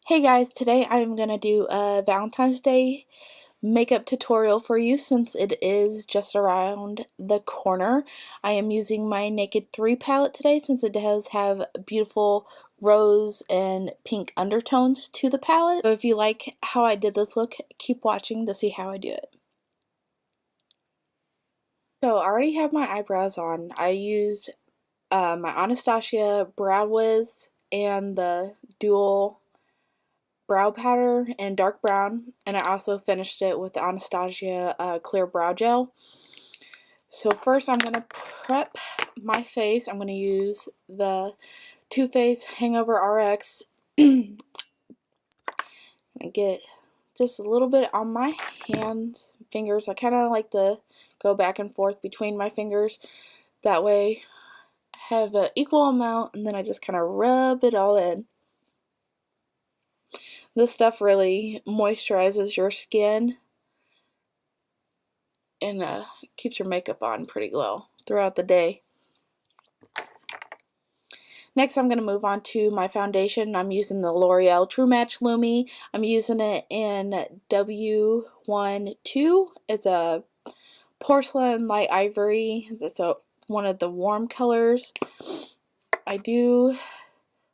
Hey guys, today I'm going to do a Valentine's Day makeup tutorial for you since it is just around the corner. I am using my Naked3 palette today since it does have beautiful rose and pink undertones to the palette. So if you like how I did this look, keep watching to see how I do it. So I already have my eyebrows on. I used my Anastasia Brow Whiz and the dual brow powder in dark brown, and I also finished it with the Anastasia clear brow gel. So first I'm going to prep my face. I'm going to use the Faced Hangover RX and get just a little bit on my hands, fingers. I kind of like to go back and forth between my fingers. That way I have an equal amount, and then I just kind of rub it all in. This stuff really moisturizes your skin and keeps your makeup on pretty well throughout the day. Next, I'm going to move on to my foundation. I'm using the Loreal True Match Lumi. I'm using it in W12. It's a porcelain light ivory. It's one of the warm colors. I do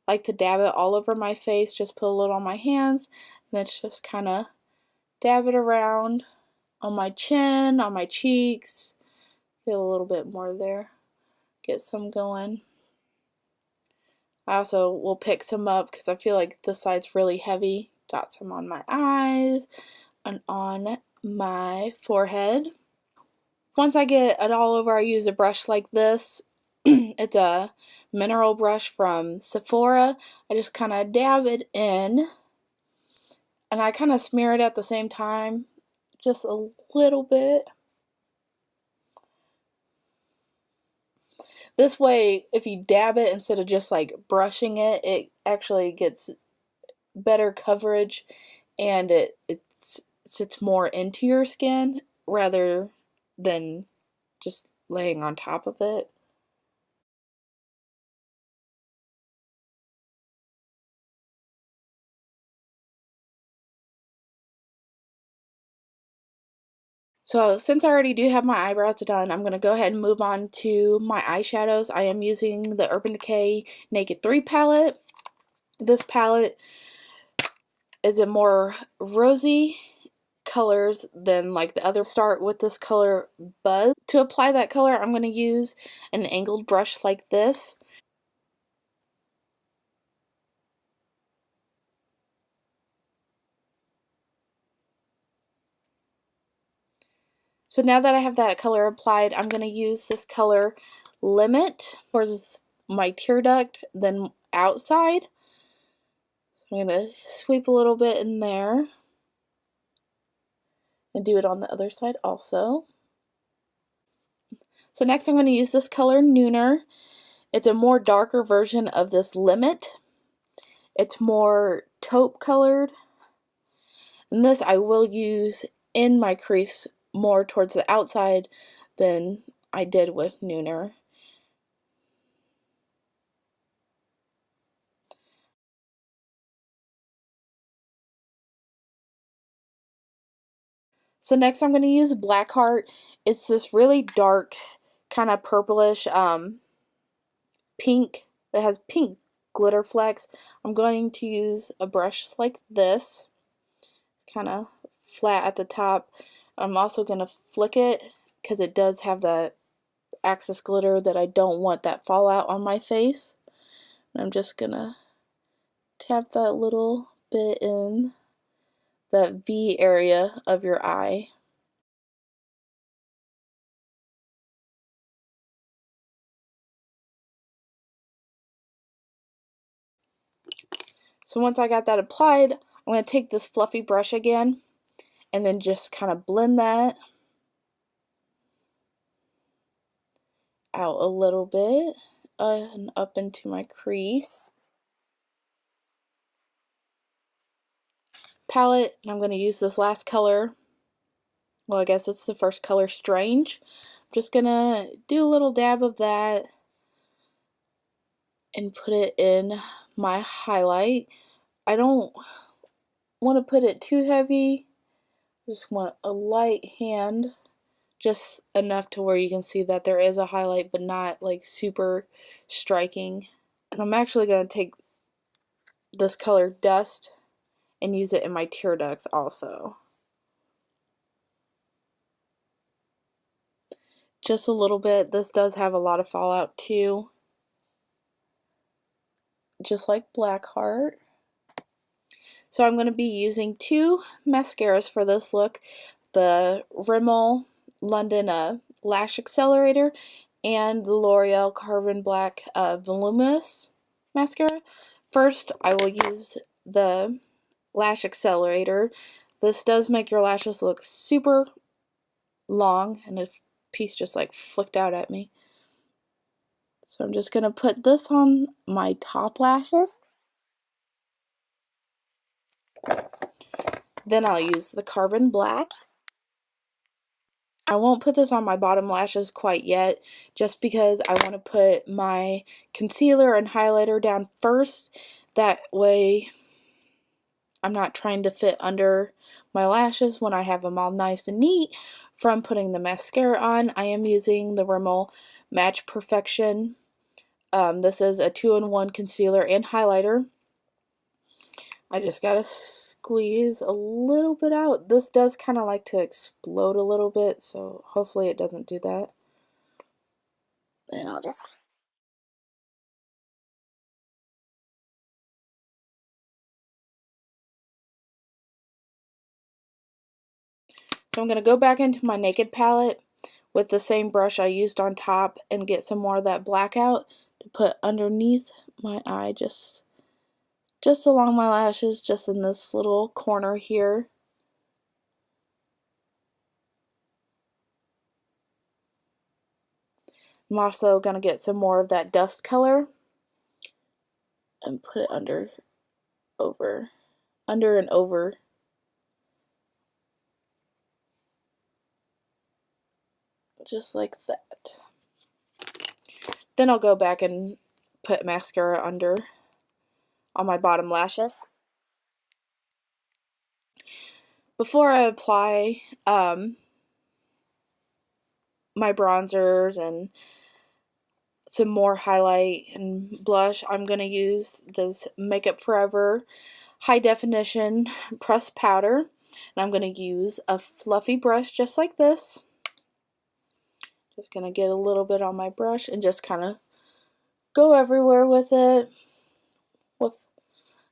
like to dab it all over my face, just put a little on my hands, and then just kind of dab it around on my chin, on my cheeks. Get a little bit more there. Get some going. I also will pick some up because I feel like this side's really heavy. Dot some on my eyes and on my forehead. Once I get it all over, I use a brush like this. It's a mineral brush from Sephora. I just kind of dab it in, and I kind of smear it at the same time, just a little bit. This way, if you dab it instead of just like brushing it, it actually gets better coverage, and it sits more into your skin rather than just laying on top of it. So since I already do have my eyebrows done, I'm going to go ahead and move on to my eyeshadows. I am using the Urban Decay Naked3 palette. This palette is a more rosy colors than like the other. Start with this color Buzz. To apply that color, I'm going to use an angled brush like this. So now that I have that color applied, I'm going to use this color Limit towards my tear duct, then outside. I'm going to sweep a little bit in there and do it on the other side also. So next I'm going to use this color Nooner. It's a more darker version of this Limit. It's more taupe colored. And this I will use in my crease more towards the outside than I did with Nooner. So next I'm going to use Blackheart. It's this really dark, kind of purplish pink. It has pink glitter flecks. I'm going to use a brush like this, kind of flat at the top. I'm also going to flick it because it does have that excess glitter that I don't want that fallout on my face. And I'm just going to tap that little bit in that V area of your eye. So once I got that applied, I'm going to take this fluffy brush again and then just kind of blend that out a little bit and up into my crease. Palette, and I'm going to use this last color. Well, I guess it's the first color, Strange. I'm just going to do a little dab of that and put it in my highlight. I don't want to put it too heavy. Just want a light hand, just enough to where you can see that there is a highlight, but not like super striking. And I'm actually going to take this color Dust and use it in my tear ducts also. Just a little bit. This does have a lot of fallout too, just like Blackheart. So I'm going to be using two mascaras for this look. The Rimmel London Lash Accelerator and the L'Oreal Carbon Black Voluminous mascara. First, I will use the Lash Accelerator. This does make your lashes look super long, and a piece just like flicked out at me. So I'm just going to put this on my top lashes. Then I'll use the Carbon Black. I won't put this on my bottom lashes quite yet, just because I want to put my concealer and highlighter down first. That way I'm not trying to fit under my lashes when I have them all nice and neat from putting the mascara on. I am using the Rimmel Match Perfection. This is a 2-in-1 concealer and highlighter. I just gotta squeeze a little bit out. This does kind of like to explode a little bit, so hopefully it doesn't do that. Then I'll just... So I'm going to go back into my Naked palette with the same brush I used on top and get some more of that black out to put underneath my eye, just along my lashes, just in this little corner here. I'm also going to get some more of that dust color and put it under and over. Just like that. Then I'll go back and put mascara under on my bottom lashes. Before I apply my bronzers and some more highlight and blush, I'm going to use this Makeup Forever High Definition Pressed Powder. And I'm going to use a fluffy brush just like this. Just going to get a little bit on my brush and just kind of go everywhere with it.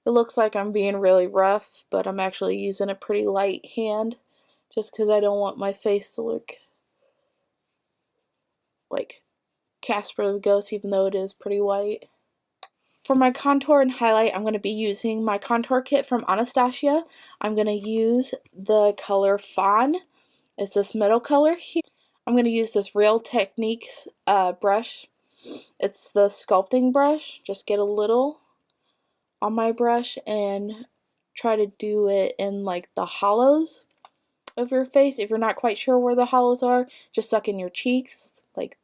It looks like I'm being really rough, but I'm actually using a pretty light hand just because I don't want my face to look like Casper the Ghost, even though it is pretty white. For my contour and highlight, I'm going to be using my contour kit from Anastasia. I'm going to use the color Fawn. It's this middle color here. I'm going to use this Real Techniques brush. It's the sculpting brush. Just get a little on my brush and try to do it in like the hollows of your face. If you're not quite sure where the hollows are, just suck in your cheeks, like,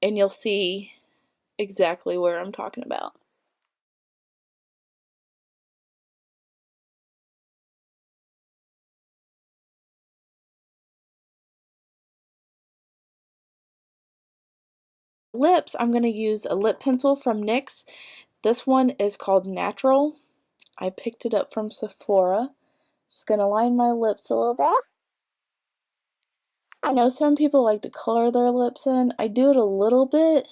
and you'll see exactly where I'm talking about. Lips, I'm going to use a lip pencil from NYX. This one is called Natural. I picked it up from Sephora. Just going to line my lips a little bit. I know some people like to color their lips in. I do it a little bit,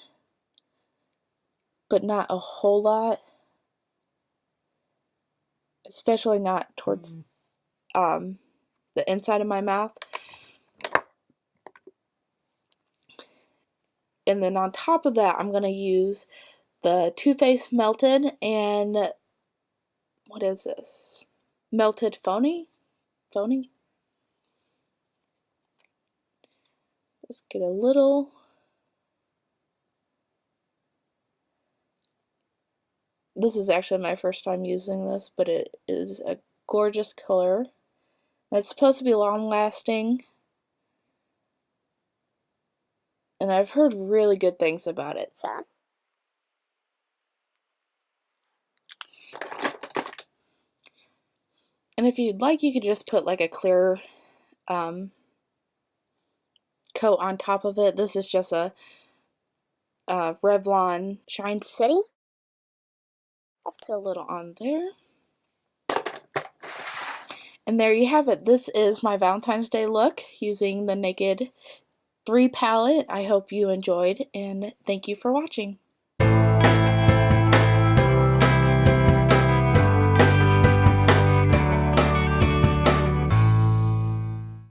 but not a whole lot. Especially not towards the inside of my mouth. And then on top of that, I'm going to use the Too Faced Melted and, what is this? Melted Phony? Just get a little. This is actually my first time using this, but it is a gorgeous color. It's supposed to be long lasting. And I've heard really good things about it, so. And if you'd like, you could just put like a clear coat on top of it. This is just a Revlon Shine City. Let's put a little on there. And there you have it. This is my Valentine's Day look using the Naked 3 palette. I hope you enjoyed, and thank you for watching.